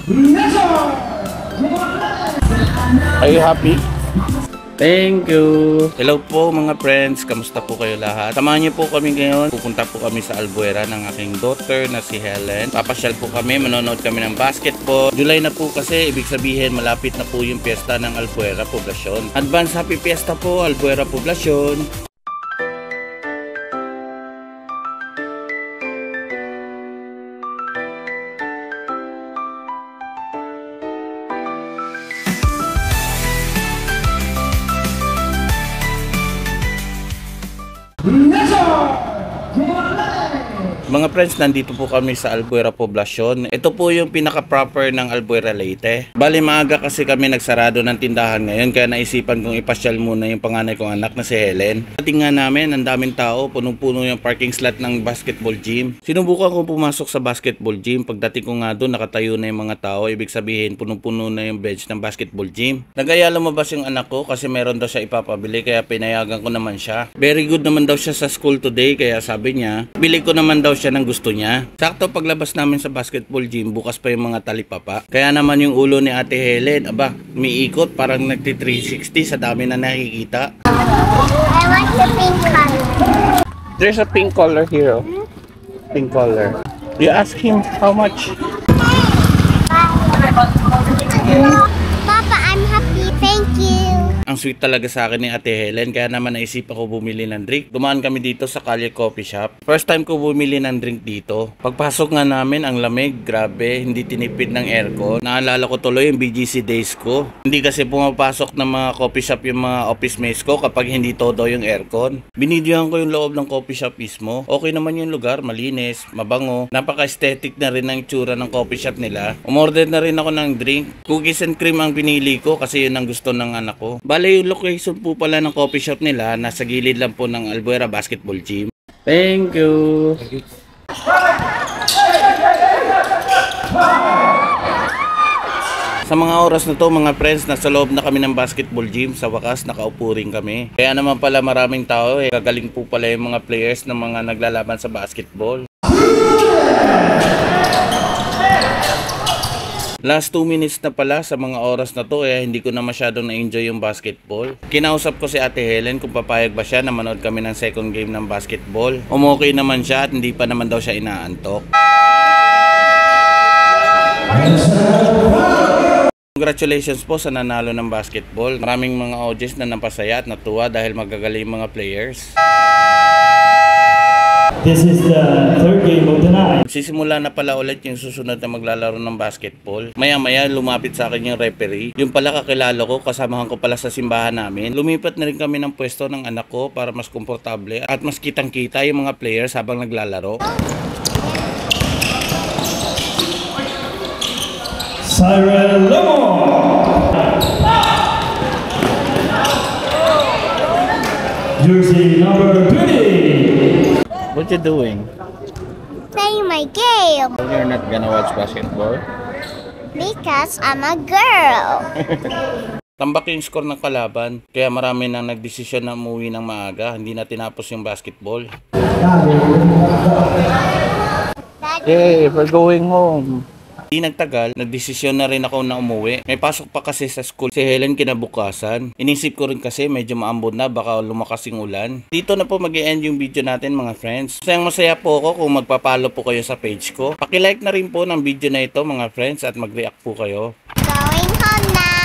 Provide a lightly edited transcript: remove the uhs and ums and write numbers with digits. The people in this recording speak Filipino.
Are you happy? Thank you. Hello po mga friends, kamusta po kayo lahat? Samahan niyo po kami ngayon. Pupunta po kami sa Albuera ng aking daughter na si Helen. Papasyal po kami, manonood kami ng basketball. July na po kasi, ibig sabihin malapit na po yung piyesta ng Albuera Poblacion. Advance happy fiesta po Albuera Poblacion. Mga friends, nandito po kami sa Albuera Poblacion. Ito po yung pinaka-proper ng Albuera Leyte. Bali maaga kasi kami nagsarado ng tindahan ngayon, kaya naisipan kong ipasyal muna yung panganay kong anak na si Helen. Tingnan namin, ang daming tao, punong-puno yung parking slot ng basketball gym. Sinubukan kong pumasok sa basketball gym. Pagdating ko nga doon, nakatayo na yung mga tao. Ibig sabihin, punong-puno na yung bench ng basketball gym. Nagaya lumabas yung anak ko kasi meron daw siya ipapabili, kaya pinayagan ko naman siya. Very good naman daw siya sa school today, kaya sabi niya, bili ko naman daw siya ng gusto niya. Sakto paglabas namin sa basketball gym, bukas pa yung mga talipapa. Kaya naman yung ulo ni Ate Helen, aba, umiikot, parang nagti 360 sa dami na nakikita. I want the pink color. There's a pink color here. Pink color. You ask him how much? Papa, I'm happy. Thank you. Ang sweet talaga sa akin ni Ate Helen, kaya naman naisip ako bumili ng drink. Dumaan kami dito sa Calle Coffee Shop. First time ko bumili ng drink dito. Pagpasok nga namin, ang lamig, grabe, hindi tinipid ng aircon. Naalala ko tuloy yung BGC days ko. Hindi kasi pumapasok ng mga coffee shop yung mga office mates ko kapag hindi todo yung aircon. Binidyohan ko yung loob ng coffee shop mismo. Okay naman yung lugar, malinis, mabango. Napaka-aesthetic na rin ang tsura ng coffee shop nila. Umorder na rin ako ng drink. Cookies and cream ang pinili ko kasi yun ang gusto ng anak ko. Bale, yung location po pala ng coffee shop nila, nasa gilid lang po ng Albuera Basketball Gym. Thank you! Sa mga oras na to mga friends, nasa loob na kami ng basketball gym. Sa wakas, nakaupo rin kami. Kaya naman pala maraming tao eh. Gagaling po pala yung mga players ng mga naglalaban sa basketball. Last 2 minutes na pala sa mga oras na to, hindi ko na masyadong na-enjoy yung basketball. Kinausap ko si Ate Helen kung papayag ba siya na manood kami ng second game ng basketball. Okay naman siya at hindi pa naman daw siya inaantok. Congratulations po sa nanalo ng basketball. Maraming mga audience na napasaya at natuwa dahil magagaling mga players. This is the third game of the night. Sisimula na pala ulit yung susunod na maglalaro ng basketball. Maya-maya lumapit sa akin yung referee. Yung pala kakilala ko, kasamahan ko pala sa simbahan namin. Lumipat na rin kami ng pwesto ng anak ko para mas komportable at mas kitang-kita yung mga players habang naglalaro. Siren Lemon! Jersey number 20! What you doing? Playing my game. You're not gonna watch basketball? Because I'm a girl. Tambak yung score ng kalaban, kaya marami nang nagdesisyon na umuwi ng maaga, hindi na tinapos yung basketball. Hey, we're going home. Di nagtagal, nagdesisyon na rin ako na umuwi. May pasok pa kasi sa school si Helen kinabukasan. Inisip ko rin kasi medyo maambon na, baka lumakas yung ulan. Dito na po mag-e-end yung video natin mga friends. Masaya po ako kung magpapalo po kayo sa page ko. Paki-like na rin po ng video na ito mga friends at mag-react po kayo. Going home now.